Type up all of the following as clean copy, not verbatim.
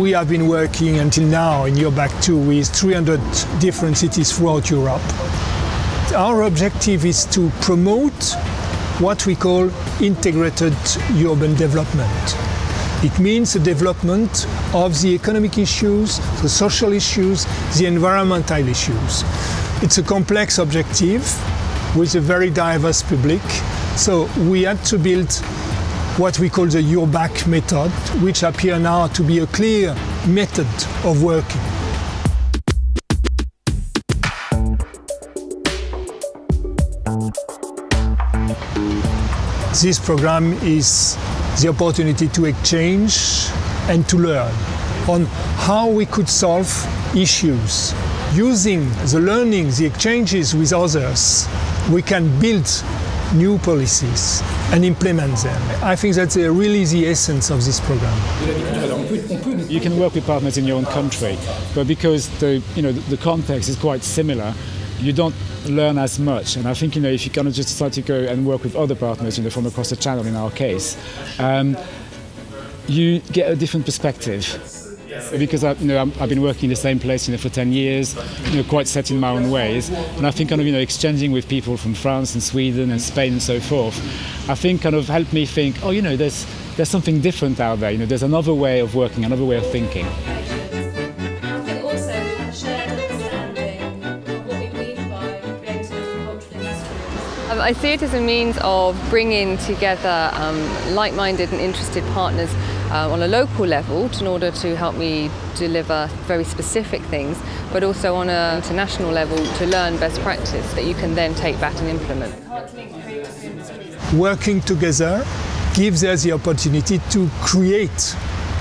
We have been working until now in Urbact 2 with 300 different cities throughout Europe. Our objective is to promote what we call integrated urban development. It means the development of the economic issues, the social issues, the environmental issues. It's a complex objective with a very diverse public. So we had to build what we call the Urbact Method, which appears now to be a clear method of working. This program is the opportunity to exchange and to learn on how we could solve issues. Using the learning, the exchanges with others, we can build new policies and implement them. I think that's really the essence of this program. You can work with partners in your own country, but because the context is quite similar, you don't learn as much. And I think if you kind of just decide to go and work with other partners from across the channel, in our case, you get a different perspective. Because I've been working in the same place for 10 years, quite set in my own ways, and I think exchanging with people from France and Sweden and Spain and so forth, I think helped me think, there's something different out there. There's another way of working, another way of thinking. I see it as a means of bringing together like-minded and interested partners on a local level in order to help me deliver very specific things, but also on an international level to learn best practice that you can then take back and implement. Working together gives us the opportunity to create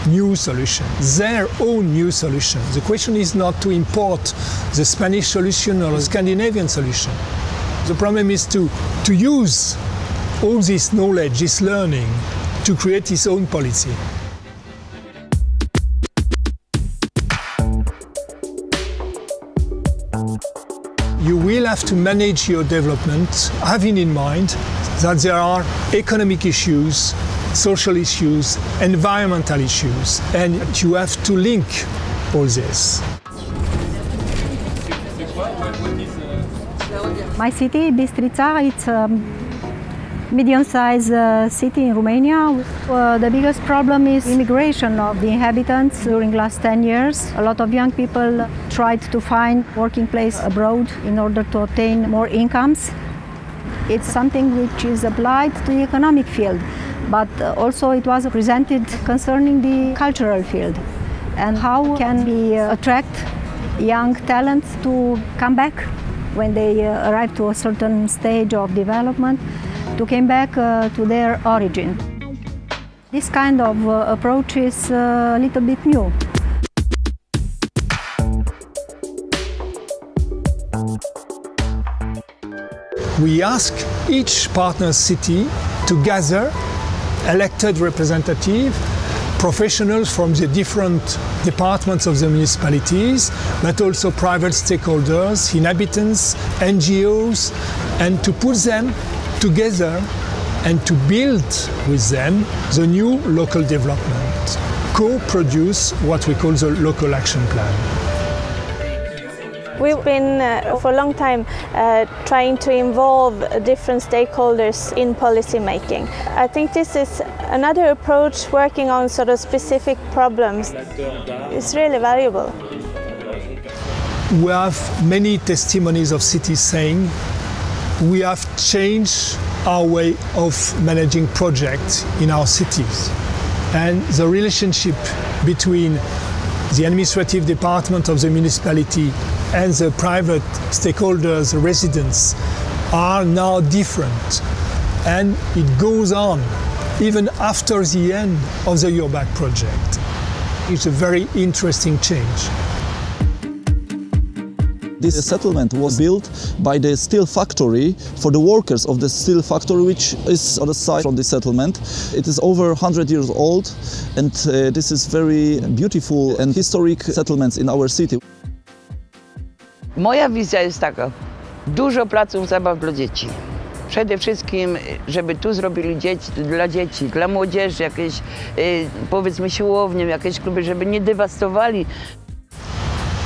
new solutions, their own new solutions. The question is not to import the Spanish solution or the Scandinavian solution. The problem is to use all this knowledge, this learning, to create its own policy. You will have to manage your development having in mind that there are economic issues, social issues, environmental issues, and you have to link all this. My city, Bistrița, it's a medium-sized city in Romania. The biggest problem is immigration of the inhabitants during the last 10 years. A lot of young people tried to find working place abroad in order to obtain more incomes. It's something which is applied to the economic field, but also it was presented concerning the cultural field and how can we attract young talents to come back when they arrive to a certain stage of development, to come back to their origin. This kind of approach is a little bit new. We ask each partner city to gather elected representatives, professionals from the different departments of the municipalities, but also private stakeholders, inhabitants, NGOs, and to put them together and to build with them the new local development, co-produce what we call the local action plan. We've been for a long time trying to involve different stakeholders in policy making. I think this is another approach working on sort of specific problems. It's really valuable. We have many testimonies of cities saying we have changed our way of managing projects in our cities. And the relationship between the administrative department of the municipality and the private stakeholders, the residents, are now different. And it goes on even after the end of the Urbact project. It's a very interesting change. This settlement was built by the steel factory for the workers of the steel factory, which is on the side from the settlement. It is over 100 years old, and this is very beautiful and historic settlements in our city. Moja wizja jest taka: dużo placów zabaw dla dzieci. Przede wszystkim, żeby tu zrobili dla dzieci, dla młodzieży jakieś, powiedzmy, siłownie, jakieś kluby, żeby nie dewastowali.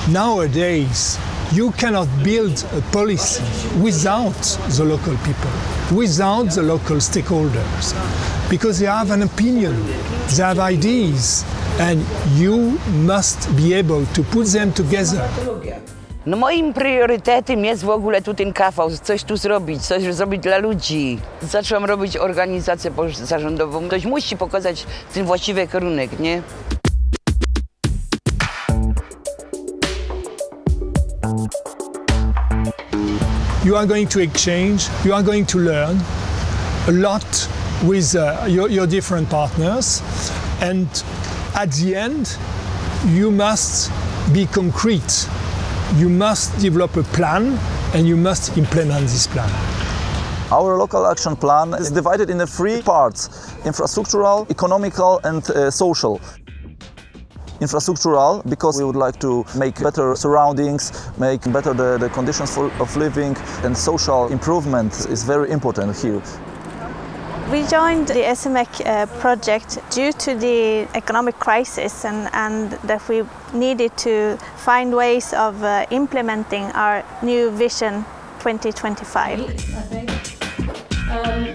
Nowadays, you cannot build a policy without the local people, without the local stakeholders, because they have an opinion, they have ideas, and you must be able to put them together. No moim priorytetem jest w ogóle tu ten kawał, coś tu zrobić, coś zrobić dla ludzi. Zaczęłam robić organizację pozarządową. Ktoś musi pokazać ten właściwy kierunek, nie? You are going to exchange, you are going to learn a lot with your different partners, and at the end, you must be concrete. You must develop a plan and you must implement this plan. Our local action plan is divided into 3 parts: infrastructural, economical and social. Infrastructural, because we would like to make better surroundings, make better the conditions of living, and social improvement is very important here. We joined the SMEC project due to the economic crisis and that we needed to find ways of implementing our new Vision 2025.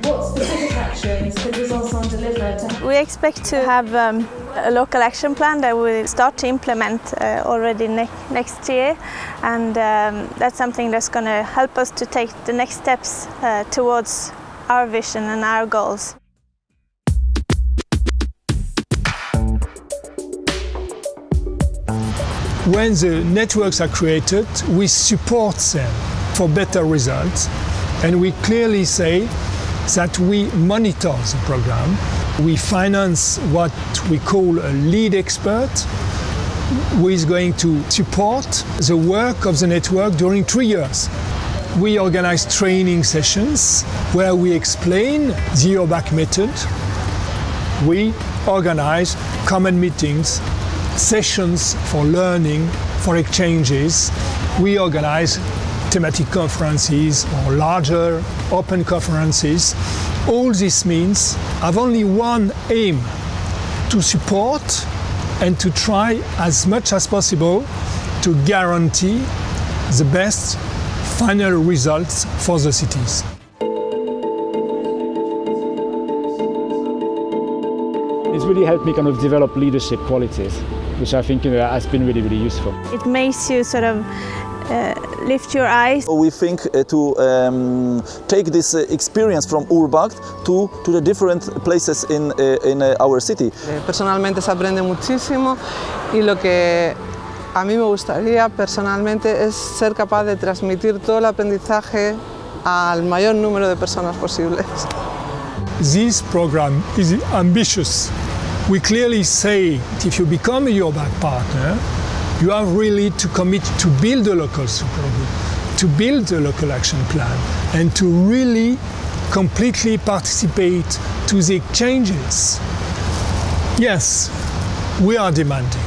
What specific actions could Besançon deliver? We expect to have a local action plan that we'll start to implement already next year, and that's something that's going to help us to take the next steps towards our vision and our goals. When the networks are created, we support them for better results, and we clearly say that we monitor the program. We finance what we call a lead expert, who is going to support the work of the network during 3 years. We organize training sessions where we explain the Urbact Method. We organize common meetings, sessions for learning, for exchanges. We organize thematic conferences or larger open conferences. All this means have only one aim: to support and to try as much as possible to guarantee the best final results for the cities. It's really helped me kind of develop leadership qualities, which I think has been really, really useful. It makes you sort of lift your eyes. We think to take this experience from Urbact to the different places in our city. Personalmente se aprende muchísimo y lo que a mí me gustaría personalmente es ser capaz de transmitir todo el aprendizaje al mayor número de personas posibles. This program is ambitious. We clearly say that if you become a Urbact partner, you have really to commit to build a local supergroup, to build a local action plan, and to really completely participate to the exchanges. Yes, we are demanding.